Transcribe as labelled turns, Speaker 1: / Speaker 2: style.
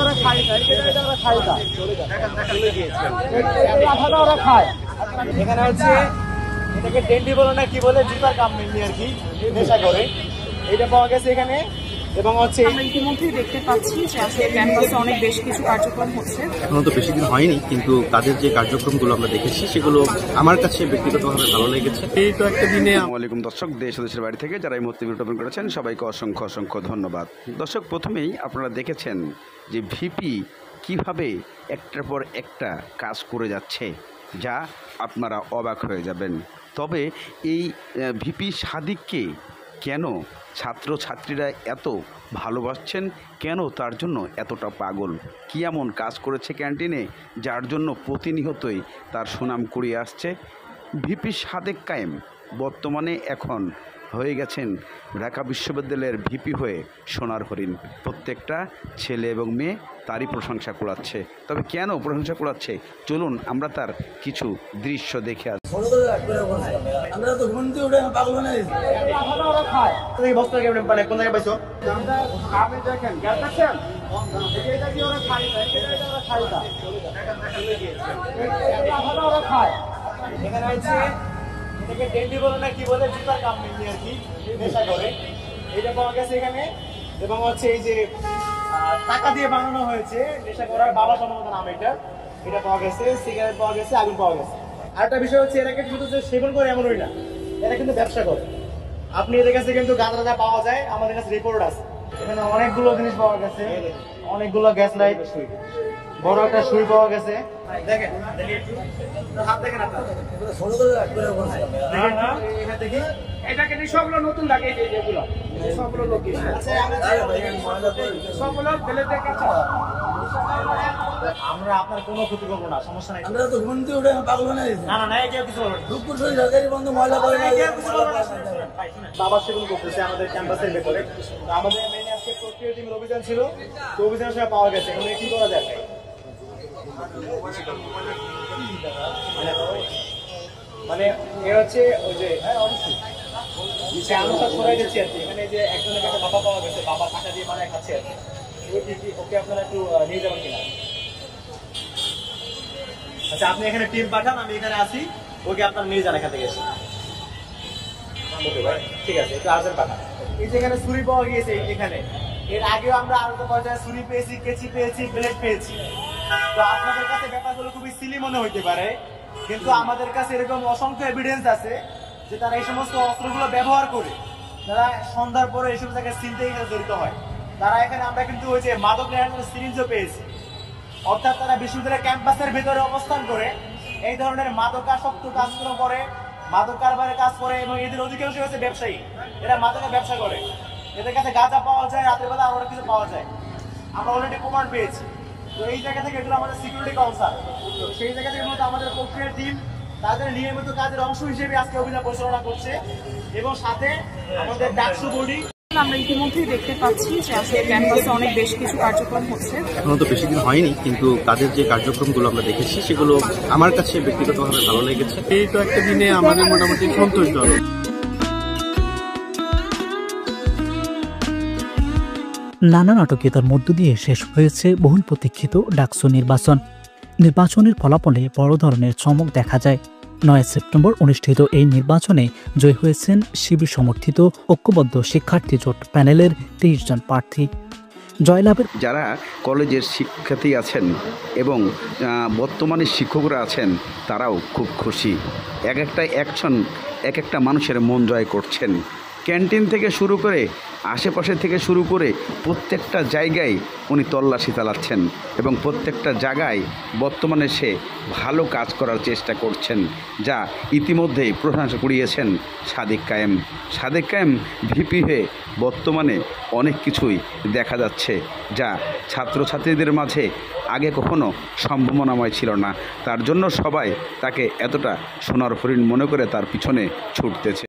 Speaker 1: ওরা খায় না, ওরা খায় না, আঠাটা ওরা খায়। এখানে হচ্ছে এটাকে ডেন্ডি বলে না কি বলে, জুতার কাম মিলনি আর কি, নেশা করে এটা পাওয়া গেছে এখানে। এবং হচ্ছে
Speaker 2: আমরা ইতিমধ্যেই দেখতে পাচ্ছি যে আসলে ক্যাম্পাসে অনেক বেশ কিছু কার্যক্রম হচ্ছে।
Speaker 3: এখনো তো বেশি দিন হয়নি, কিন্তু তাদের যে কার্যক্রমগুলো আমরা দেখেছি সেগুলো আমার কাছে ব্যক্তিগতভাবে ভালো লেগেছে। এই তো একটা দিনে। আসসালামু আলাইকুম দর্শক, দেশ ও দেশের বাড়ি থেকে যারা এই মুহূর্তে ভিডিও ওপেন করেছেন সবাইকে অসংখ্য অসংখ্য ধন্যবাদ। দর্শক, প্রথমেই আপনারা দেখেছেন যে ভিপি কিভাবে একটার পর একটা কাজ করে যাচ্ছে, যা আপনারা অবাক হয়ে যাবেন। তবে এই ভিপি সাদিককে কেন ছাত্রছাত্রীরা এত ভালোবাসছেন, কেন তার জন্য এতটা পাগল, কী এমন কাজ করেছে ক্যান্টিনে যার জন্য প্রতিনিয়তই তার সুনাম কুড়িয়ে আসছে। ভিপি সাদেক কায়েম বর্তমানে এখন হয়ে গেছেন ঢাকা বিশ্ববিদ্যালয়ের ভিপি হয়ে সোনার হরিণ। প্রত্যেকটা ছেলে এবং মেয়ে তারই প্রশংসা কুড়াচ্ছে। তবে কেন প্রশংসা কুড়াচ্ছে, চলুন আমরা তার কিছু দৃশ্য দেখে আসি।
Speaker 1: এখানে হচ্ছে এটাকে ডেন্ডি বলে না কি বলে, জুতার কাম মিলনি আর কি, নেশা করে এটা পাওয়া গেছে এখানে। এবং হচ্ছে এই যে টাকা দিয়ে বানানো হয়েছে নেশা করার বাবা সম্ভবত নাম, এটা পাওয়া গেছে। সিগারেট পাওয়া গেছে, আগুন পাওয়া গেছে। আরেকটা বিষয় হচ্ছে এটাকে শুধু যে সেবন করে এমনই না, এটা কিন্তু ব্যবসা করে। আপনি এদের কাছে কিন্তু গাঁজা যা পাওয়া যায়, আমাদের কাছে রিপোর্ট আছে। এখানে অনেকগুলো জিনিস পাওয়া গেছে, অনেকগুলো গ্যাস লাইট, বড় একটা সুই পাওয়া গেছে। দেখেন হাত দেখেন আপনারা, দেখি এটাকে সবগুলো নতুন লাগে, যেগুলো সবগুলো লোকেশন সবগুলো ফেলে দেখে আমরা আপনার কোনো ক্ষতি করবো না, সমস্যা নাই। আমরা তো ঘুমতে উঠে পাগল নাই, না না না, কেউ কিছু বলবে না। দুপুর সরকারি বন্ধ ময়লা করে বাবা সেগুলো করতেছে আমাদের ক্যাম্পাসের ভেতরে। আমাদের মেইন আজকে প্রক্রিয়া টিমের অভিযান ছিল, তো অভিযানের সময় পাওয়া গেছে। এখানে কি করা যায়, মানে এ হচ্ছে ওই যে আমরা সরাই দিচ্ছি আর কি। এখানে যে একজনের কাছে বাবা পাওয়া গেছে, বাবা টাকা দিয়ে বানায় খাচ্ছে আর কি। ওকে আপনারা একটু নিয়ে যাবেন কিনা? আচ্ছা, আপনি এখানে টিম পাঠান, আমি এখানে আসি, ওকে আপনার নিয়ে যান এখান থেকে এসে। ঠিক আছে, একটু আর্জেন্ট পাঠান। এই যে এখানে ছুরি পাওয়া গিয়েছে এখানে, এর আগেও আমরা আরো পর্যায়ে ছুরি পেয়েছি, কেচি পেয়েছি, ব্লেড পেয়েছি। তো আপনাদের কাছে ব্যাপারগুলো খুবই সিলি মনে হইতে পারে, কিন্তু আমাদের কাছে এরকম অসংখ্য এভিডেন্স আছে যে তারা এই সমস্ত অস্ত্রগুলো ব্যবহার করে তারা সন্ধ্যার পরে এইসব জায়গায় চিন্তায় জড়িত হয়। তারা এখানে আমরা কিন্তু ওই যে মাদক নেওয়ার সিরিঞ্জও পেয়েছি। অর্থাৎ তারা বিশ্ববিদ্যালয়ের ক্যাম্পাসের ভেতরে অবস্থান করে এই ধরনের মাদকাসক্ত কাজগুলো করে, মাদক কারবারের কাজ করে। এবং এদের অধিকাংশ হচ্ছে ব্যবসায়ী, এরা মাদকের ব্যবসা করে। এদের কাছে গাঁজা পাওয়া যায়, রাতের বেলা আরো কিছু পাওয়া যায়। আমরা অলরেডি প্রমাণ পেয়েছি। তো এই জায়গা থেকে এগুলো আমাদের সিকিউরিটি কাউন্সার, সেই জায়গা থেকে আমাদের প্রক্রিয়া টিম তাদের নিয়মিত কাজের অংশ হিসেবে আজকে অভিযান পরিচালনা করছে। এবং সাথে আমাদের ডাকসু বডি।
Speaker 2: আমরা ইতিমধ্যেই দেখতে পাচ্ছি যে আসলে ক্যাম্পাসে অনেক বেশ কিছু কার্যক্রম হচ্ছে।
Speaker 3: এখনো তো বেশি দিন হয়নি, কিন্তু তাদের যে কার্যক্রমগুলো আমরা দেখেছি সেগুলো আমার কাছে ব্যক্তিগতভাবে ভালো লেগেছে। এই তো একটা দিনে আমাদের মোটামুটি সন্তোষজনক।
Speaker 4: নানা নাটকীয়তার মধ্য দিয়ে শেষ হয়েছে বহুল প্রতীক্ষিত ডাকসু নির্বাচন। নির্বাচনের ফলাফলে বড় ধরনের চমক দেখা যায়। 9 সেপ্টেম্বর অনুষ্ঠিত এই নির্বাচনে জয়ী হয়েছেন শিবির সমর্থিত ঐক্যবদ্ধ শিক্ষার্থী জোট প্যানেলের 23 জন প্রার্থী। জয়লাভের
Speaker 3: যারা কলেজের শিক্ষার্থী আছেন এবং বর্তমানে শিক্ষকরা আছেন, তারাও খুব খুশি। এক একটা অ্যাকশন এক একটা মানুষের মন জয় করছেন। ক্যান্টিন থেকে শুরু করে আশেপাশে থেকে শুরু করে প্রত্যেকটা জায়গায় উনি তল্লাশি চালাচ্ছেন এবং প্রত্যেকটা জায়গায় বর্তমানে সে ভালো কাজ করার চেষ্টা করছেন, যা ইতিমধ্যেই প্রশংসা কুড়িয়েছেন সাদেক কায়েম। সাদেক কায়েম ভিপি হয়ে বর্তমানে অনেক কিছুই দেখা যাচ্ছে, যা ছাত্রছাত্রীদের মাঝে আগে কখনো সম্ভাবনাময় ছিল না। তার জন্য সবাই তাকে এতটা সোনার হরিণ মনে করে তার পিছনে ছুটতেছে।